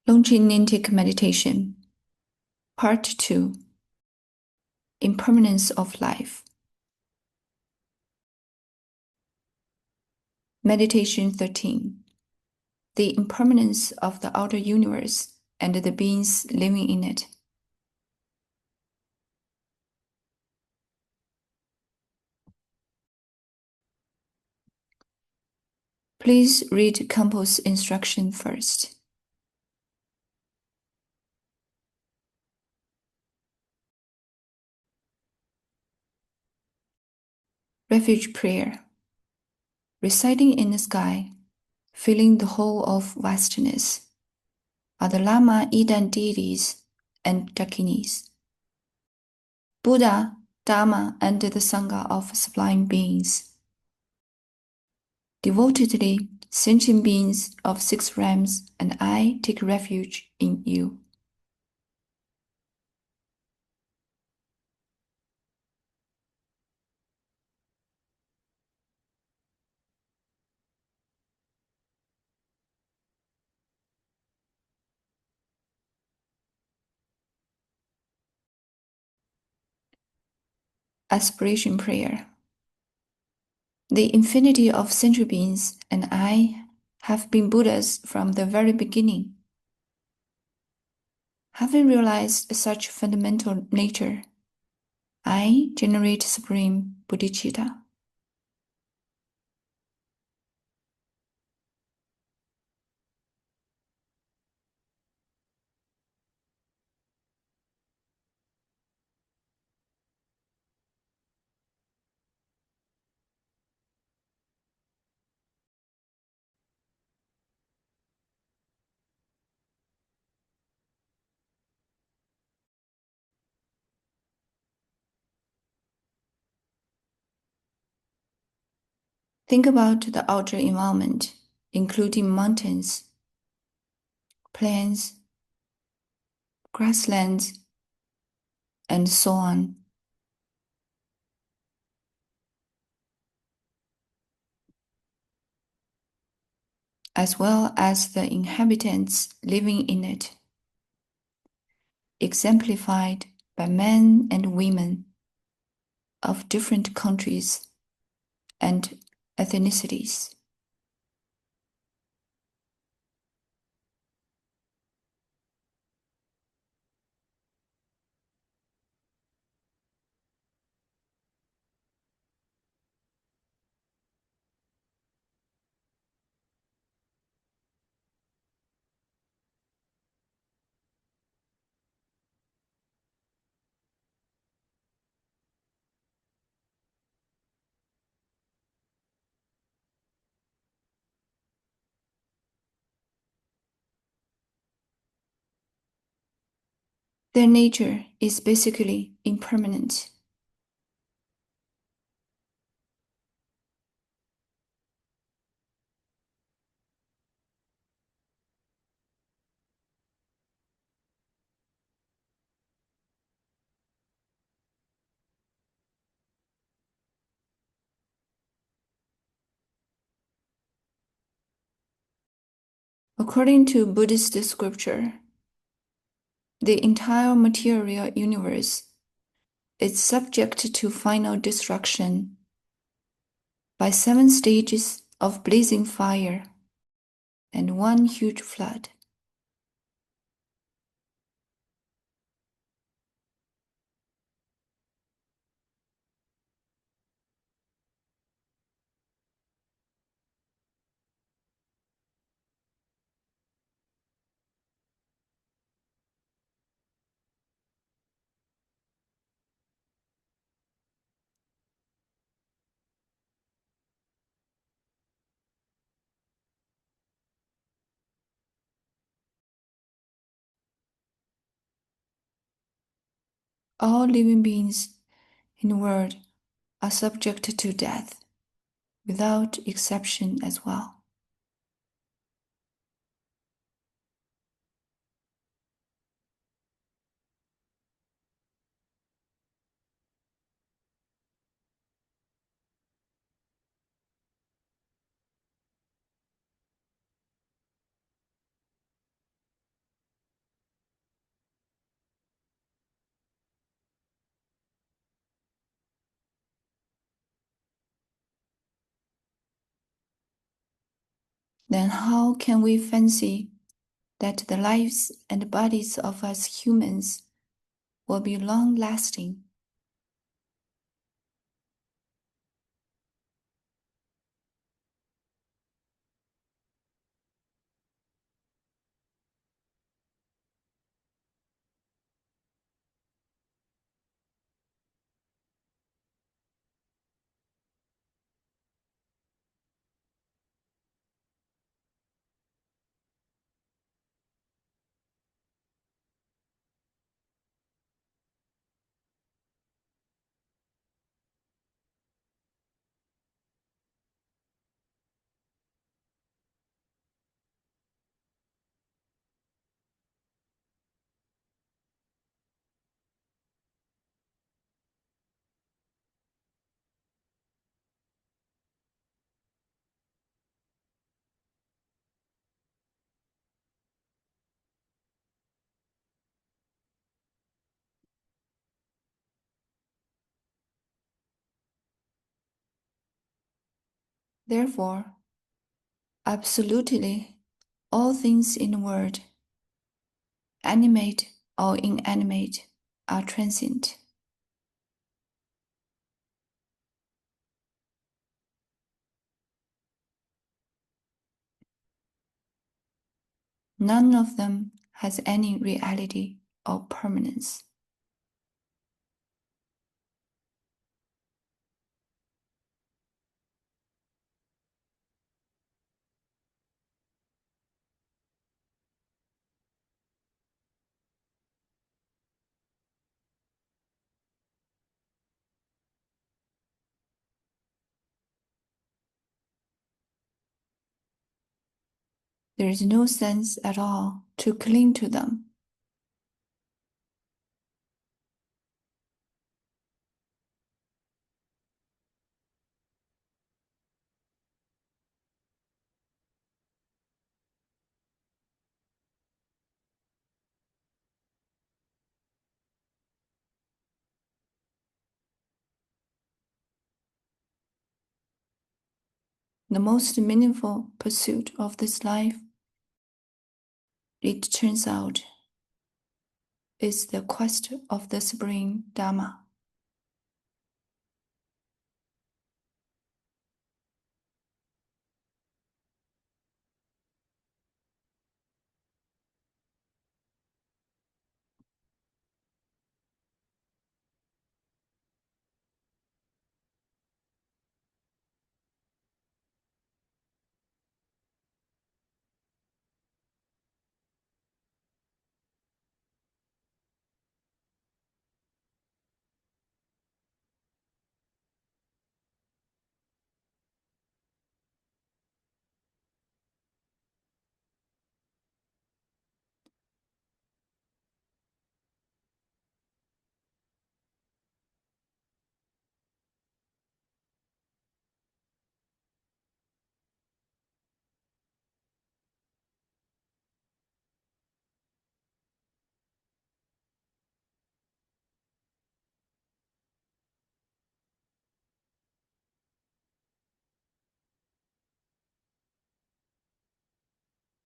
Longchen Nyingtik Meditation, Part 2, Impermanence of Life. Meditation 13, The Impermanence of the Outer Universe and the beings living in it. Please read Campo's instruction first. Refuge Prayer. Residing in the sky, filling the whole of vastness, are the Lama Idan deities and Dakinis, Buddha, Dharma, and the Sangha of sublime beings. Devotedly, sentient beings of 6 realms and I take refuge in you. Aspiration Prayer. The infinity of sentient beings and I have been Buddhas from the very beginning. Having realized such fundamental nature, I generate supreme bodhicitta. Think about the outer environment, including mountains, plains, grasslands, and so on. As well as the inhabitants living in it, exemplified by men and women of different countries and ethnicities. Their nature is basically impermanent. According to Buddhist scripture, the entire material universe is subject to final destruction by 7 stages of blazing fire and 1 huge flood. All living beings in the world are subject to death, without exception as well. then how can we fancy that the lives and bodies of us humans will be long-lasting? Therefore, absolutely, all things in the world, animate or inanimate, are transient. None of them has any reality or permanence. There is no sense at all to cling to them. The most meaningful pursuit of this life, it turns out, is the quest of the Supreme Dharma.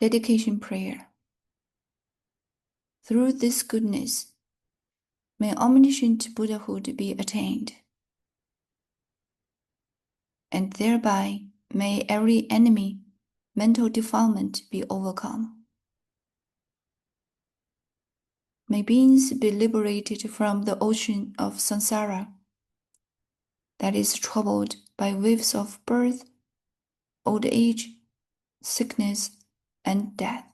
Dedication prayer. Through this goodness, may omniscient Buddhahood be attained, and thereby may every enemy, mental defilement be overcome. May beings be liberated from the ocean of samsara that is troubled by waves of birth, old age, sickness, and death.